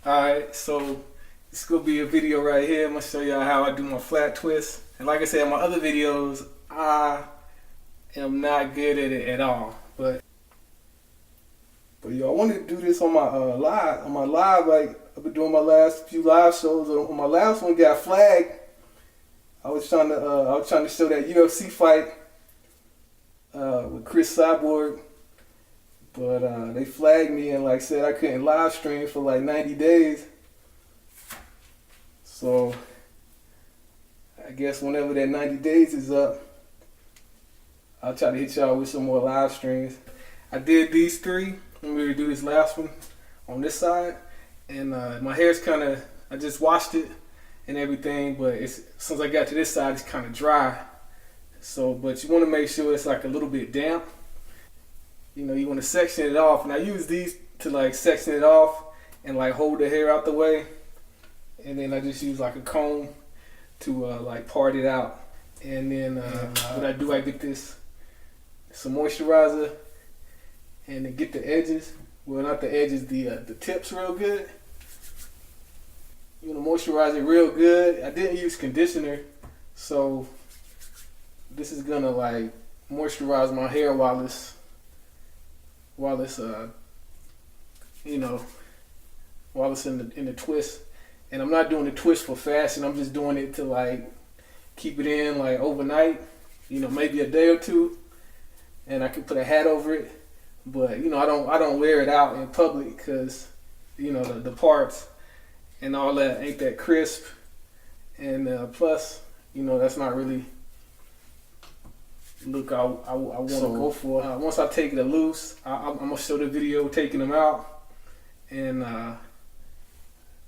Alright, so it's gonna be a video right here. I'm gonna show y'all how I do my flat twist. And like I said in my other videos, I am not good at it at all. But yo, I wanted to do this on my live. Like I've been doing my last few live shows. On my last one got flagged. I was trying to show that UFC fight with Chris Cyborg. But they flagged me and like said I couldn't live stream for like 90 days. So I guess whenever that 90 days is up, I'll try to hit y'all with some more live streams. I did these three. I'm going to do this last one on this side. And my hair's kind of, I just washed it and everything, but since I got to this side, it's kind of dry. So, but you want to make sure it's like a little bit damp. You know, you want to section it off, and I use these to like section it off and like hold the hair out the way, and then I just use like a comb to like part it out. And then what I do, I get some moisturizer, and then get the edges, well not the edges, the tips real good. You want to moisturize it real good. I didn't use conditioner, so this is gonna like moisturize my hair while it's in the twist. And I'm not doing the twist for fashion. I'm just doing it to like keep it in like overnight, maybe a day or two, and I can put a hat over it. But I don't wear it out in public because the parts and all that ain't that crisp, and plus that's not really look I want to go for. Once I take it loose, I'm gonna show the video taking them out, and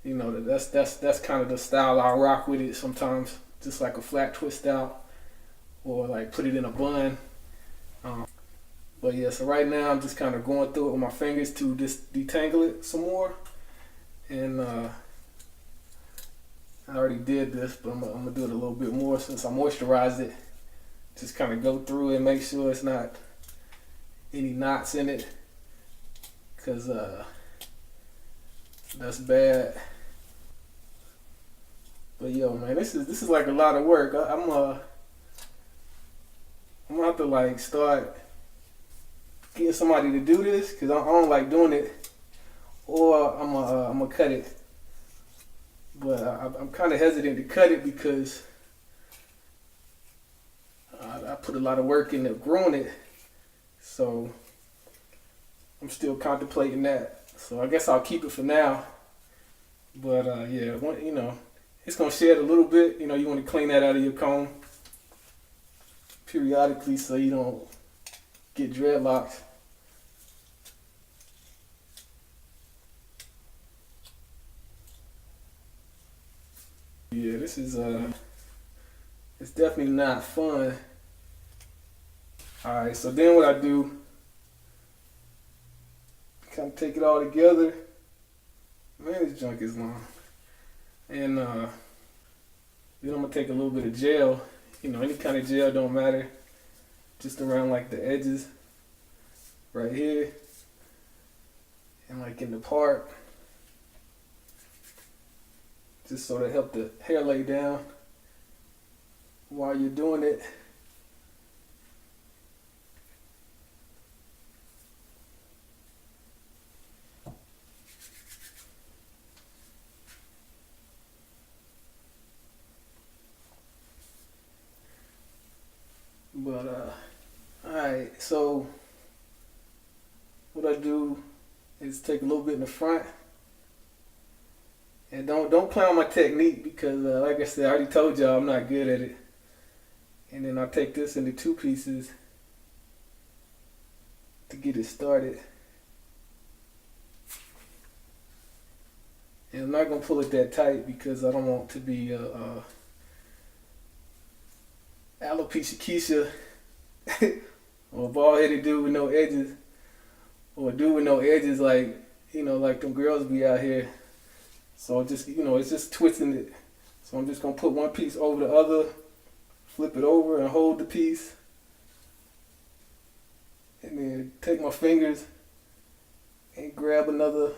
that's kind of the style I rock with it sometimes, just like a flat twist out or like put it in a bun. But yeah, so right now I'm just kind of going through it with my fingers to just detangle it some more, and I already did this, but I'm gonna do it a little bit more since I moisturized it. Just kind of go through it and make sure it's not any knots in it, because that's bad. But yo, man, this is like a lot of work. I'm gonna have to like start getting somebody to do this, because I don't like doing it, or I'm gonna cut it. But I'm kind of hesitant to cut it because I put a lot of work into growing it, so I'm still contemplating that. So I guess I'll keep it for now. But yeah, it's gonna shed a little bit. You want to clean that out of your comb periodically so you don't get dreadlocks. Yeah, this is it's definitely not fun. Alright, so then what I do, kind of take it all together. Man, this junk is long. And then I'm going to take a little bit of gel. Any kind of gel, don't matter. Just around like the edges. Right here. And like in the part. Just sort of help the hair lay down while you're doing it. But alright, so what I do is take a little bit in the front, and don't play on my technique, because like I said, I already told y'all I'm not good at it. And then I take this into two pieces to get it started. And I'm not gonna pull it that tight because I don't want to be alopecia Keisha or a bald-headed dude with no edges, or a dude with no edges like like them girls be out here. So just it's just twisting it. So I'm just gonna put one piece over the other, flip it over and hold the piece, and then take my fingers and grab another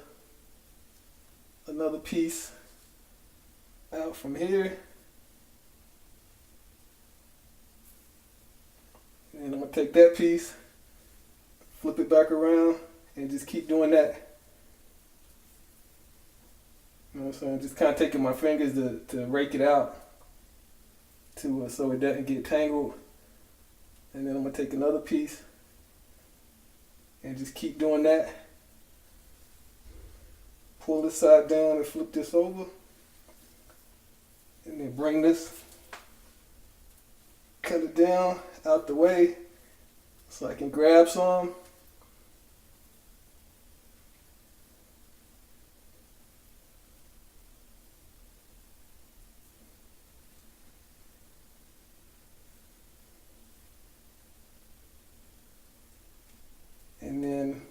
another piece out from here. And I'm going to take that piece, flip it back around, and just keep doing that. You know what I'm saying? Just kind of taking my fingers to rake it out so it doesn't get tangled. And then I'm going to take another piece and just keep doing that. Pull this side down and flip this over. And then bring this, cut it down out the way so I can grab some. And then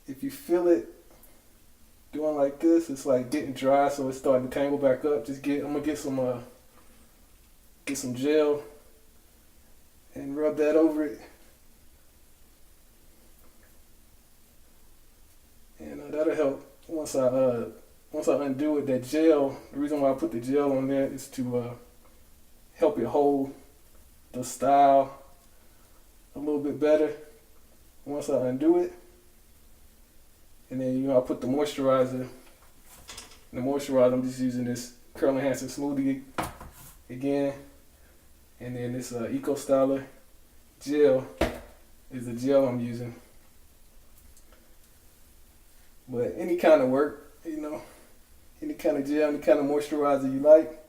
if you feel it doing like this, it's like getting dry, so it's starting to tangle back up. I'm gonna get some gel and rub that over it. And that'll help once I undo it. That gel, the reason why I put the gel on there is to help it hold the style a little bit better once I undo it. And then, I put the moisturizer. The moisturizer, I'm just using this Curl Enhancer Smoothie again. And then this Eco Styler gel is the gel I'm using. But any kind of work, any kind of gel, any kind of moisturizer you like.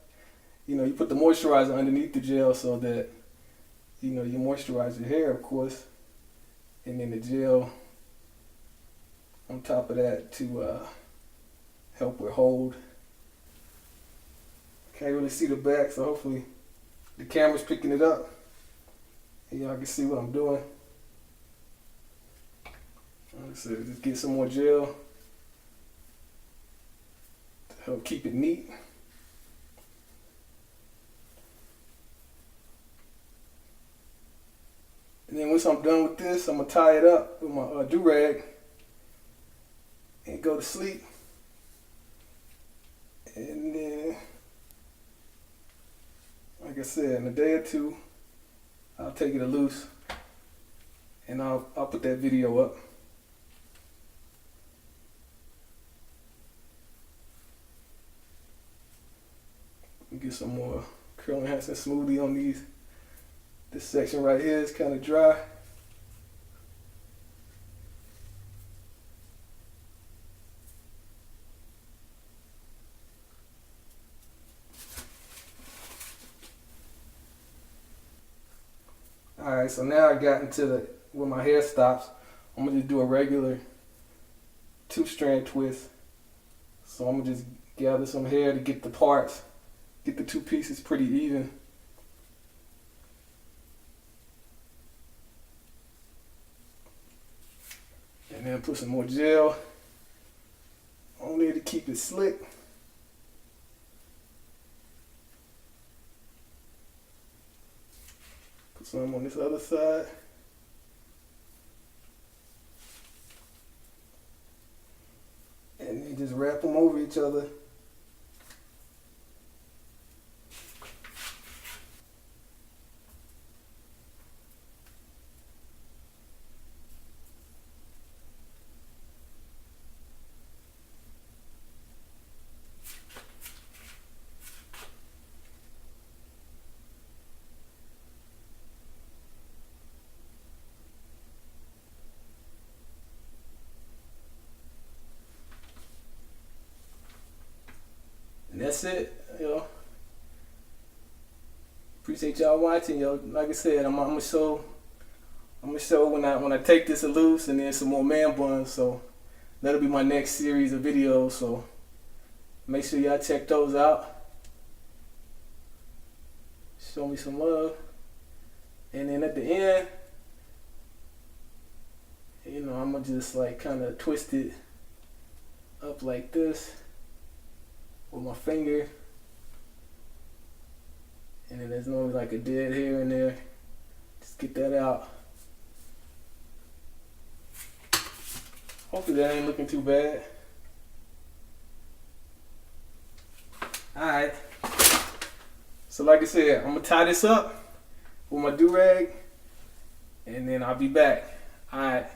You put the moisturizer underneath the gel so that, you moisturize your hair, of course. And then the gel on top of that to help with hold. Can't really see the back, so hopefully the camera's picking it up and y'all can see what I'm doing. Like I said, just get some more gel to help keep it neat. And then once I'm done with this, I'm gonna tie it up with my do-rag and go to sleep. And then, like I said, in a day or two, I'll take it loose and I'll put that video up. Get some more Curl Enhancer Smoothie on these. This section right here is kind of dry. Alright, so now I got into where my hair stops. I'm going to just do a regular 2-strand twist. So I'm going to just gather some hair to get the parts, get the 2 pieces pretty even. And then put some more gel on there to keep it slick. Put some on this other side. And then just wrap them over each other. And that's it, Appreciate y'all watching, Like I said, I'm gonna show when I take this loose, and then some more man buns. So that'll be my next series of videos. So make sure y'all check those out. Show me some love. And then at the end, I'm gonna just like kind of twist it up like this with my finger, and then there's normally like a dead hair in there. Just get that out. Hopefully that ain't looking too bad. Alright. So like I said, I'm gonna tie this up with my do-rag and then I'll be back. Alright.